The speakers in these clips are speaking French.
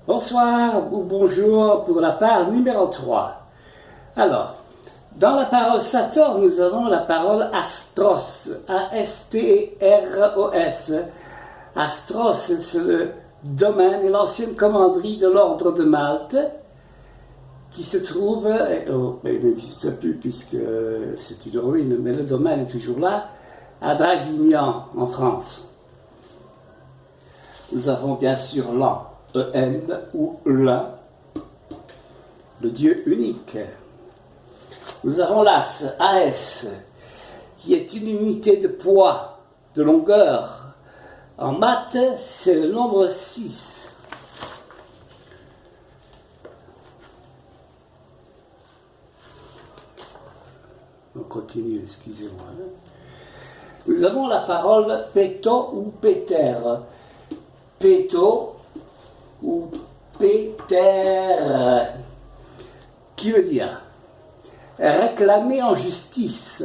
Bonsoir ou bonjour pour la part numéro 3. Alors, dans la parole Sator, nous avons la parole Astros, A-S-T-R-O-S. Astros, c'est le domaine et l'ancienne commanderie de l'ordre de Malte, qui se trouve, il n'existe plus puisque c'est une ruine, mais le domaine est toujours là, à Draguignan, en France. Nous avons bien sûr l'an, E-N ou l'un, le Dieu unique. Nous avons l'as, AS, qui est une unité de poids, de longueur. En maths, c'est le nombre 6. On continue, excusez-moi. Nous avons la parole péto ou péter. Péto ou péter, qui veut dire réclamer en justice,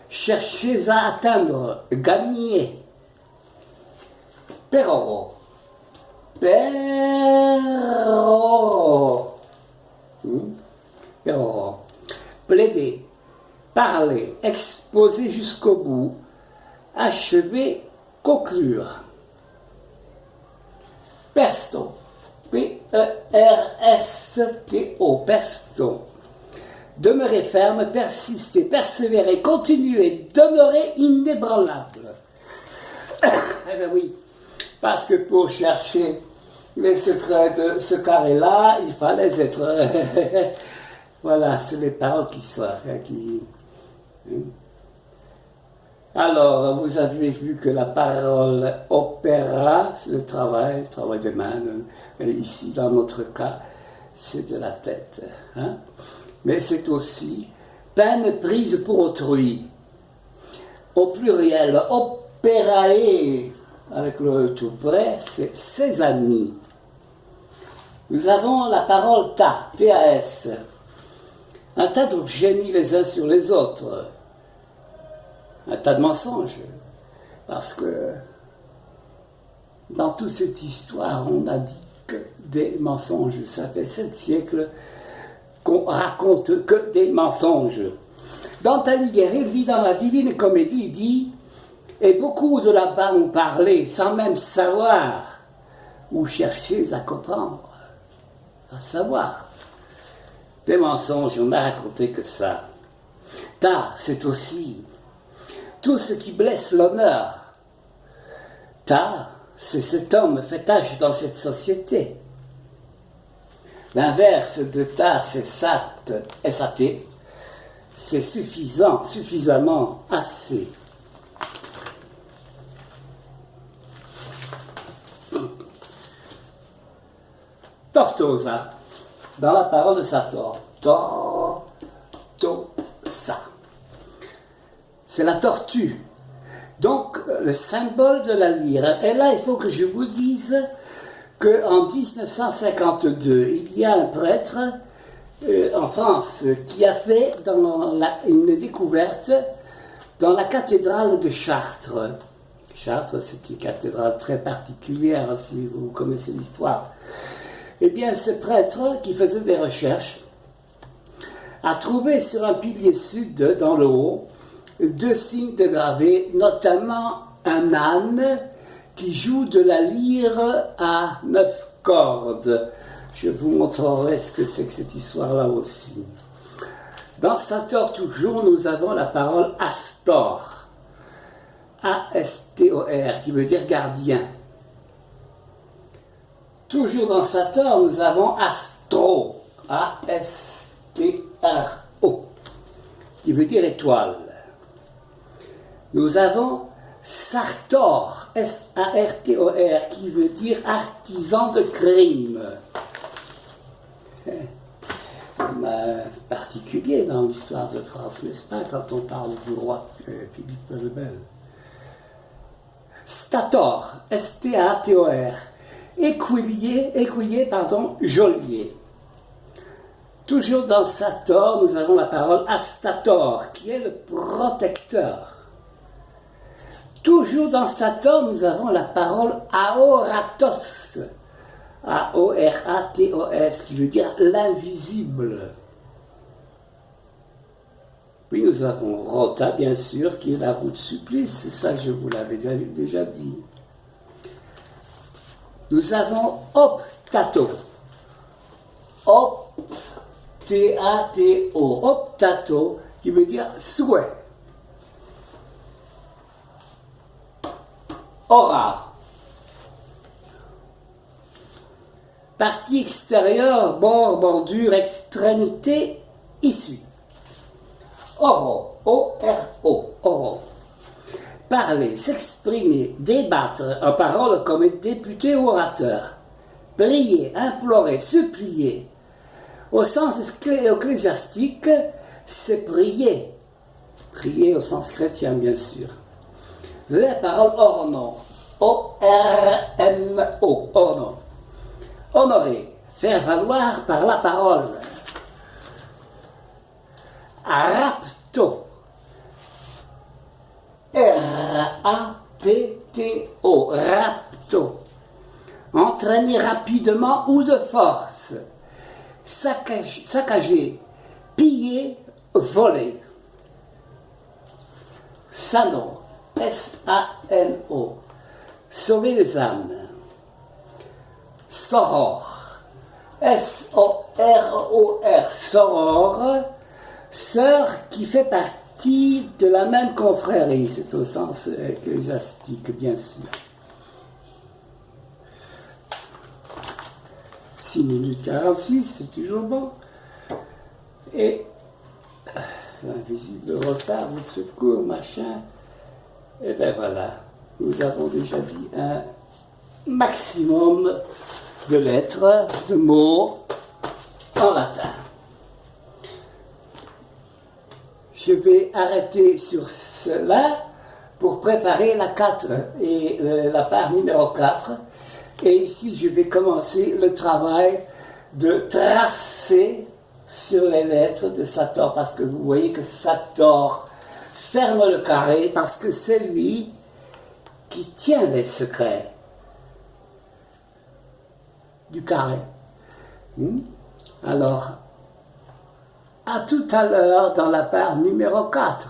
chercher à atteindre, gagner. Peroro. Peroro. Peroro. Plaider, parler, exposer jusqu'au bout, achever, conclure. Pesto, P-E-R-S-T-O, pesto. Demeurer ferme, persister, persévérer, continuer, demeurer inébranlable. Eh bien oui, parce que pour chercher les secrets de ce carré-là, il fallait être... Voilà, c'est les paroles qui sortent. Alors, vous avez vu que la parole opéra, c'est le travail des mains. Ici, dans notre cas, c'est de la tête. Hein? Mais c'est aussi peine prise pour autrui. Au pluriel, opérae, avec le tout près, c'est ses amis. Nous avons la parole ta, T-A-S. Un tas d'objets mis les uns sur les autres. Un tas de mensonges. Parce que dans toute cette histoire, on n'a dit que des mensonges. Ça fait 7 siècles qu'on raconte que des mensonges. Dante Alighieri, lui, dans la Divine Comédie, il dit « Et beaucoup de là-bas ont parlé sans même savoir ou chercher à comprendre, à savoir. » Des mensonges, on n'a raconté que ça. Ta, c'est aussi tout ce qui blesse l'honneur. Ta, c'est cet homme fait tâche dans cette société. L'inverse de ta, c'est sat, S-A-T. C'est suffisant, suffisamment, assez. Tortosa, dans la parole de Sator. Tortosa. C'est la tortue. Donc, le symbole de la lyre. Et là, il faut que je vous dise qu'en 1952, il y a un prêtre en France qui a fait une découverte dans la cathédrale de Chartres. Chartres, c'est une cathédrale très particulière, si vous connaissez l'histoire. Eh bien, ce prêtre qui faisait des recherches a trouvé sur un pilier sud, dans le haut, 2 signes de gravés, notamment un âne qui joue de la lyre à 9 cordes. Je vous montrerai ce que c'est que cette histoire-là aussi. Dans Sator, toujours, nous avons la parole Astor. A-S-T-O-R, qui veut dire gardien. Toujours dans Sator, nous avons Astro. A-S-T-R-O, qui veut dire étoile. Nous avons Sartor, S-A-R-T-O-R, qui veut dire artisan de crime. Particulier dans l'histoire de France, n'est-ce pas, quand on parle du roi Philippe le Bel. Stator, S-T-A-T-O-R, écuyer, geôlier. Toujours dans Sator, nous avons la parole Astator, qui est le protecteur. Toujours dans Sator, nous avons la parole Aoratos. A-O-R-A-T-O-S, qui veut dire l'invisible. Puis nous avons rota, bien sûr, qui est la route supplice, ça je vous l'avais déjà dit. Nous avons optato. T-A-T-O. Optato, qui veut dire souhait. Ora. Partie extérieure, bord, bordure, extrémité, issue. Oro, O-R-O, oro. Parler, s'exprimer, débattre en parole comme député ou orateur. Prier, implorer, supplier. Au sens ecclésiastique, c'est prier. Prier au sens chrétien, bien sûr. La parole orno, O-R-M-O, orno. Honorer, faire valoir par la parole. Rapto, R-A-P-T-O, rapto. Entraîner rapidement ou de force. Saccager, piller, voler. Sano, S-A-N-O, sauver les âmes. Soror, S-O-R-O-R, soror, sœur qui fait partie de la même confrérie, c'est au sens ecclésiastique, bien sûr. 6 minutes 46, c'est toujours bon. Et invisible retard, ou de secours, machin. Et bien voilà, nous avons déjà dit un maximum de lettres, de mots en latin. Je vais arrêter sur cela pour préparer la 4 et la part numéro 4. Et ici, je vais commencer le travail de tracer sur les lettres de Sator, parce que vous voyez que Sator ferme le carré, parce que c'est lui qui tient les secrets du carré. Alors, à tout à l'heure dans la part numéro 4.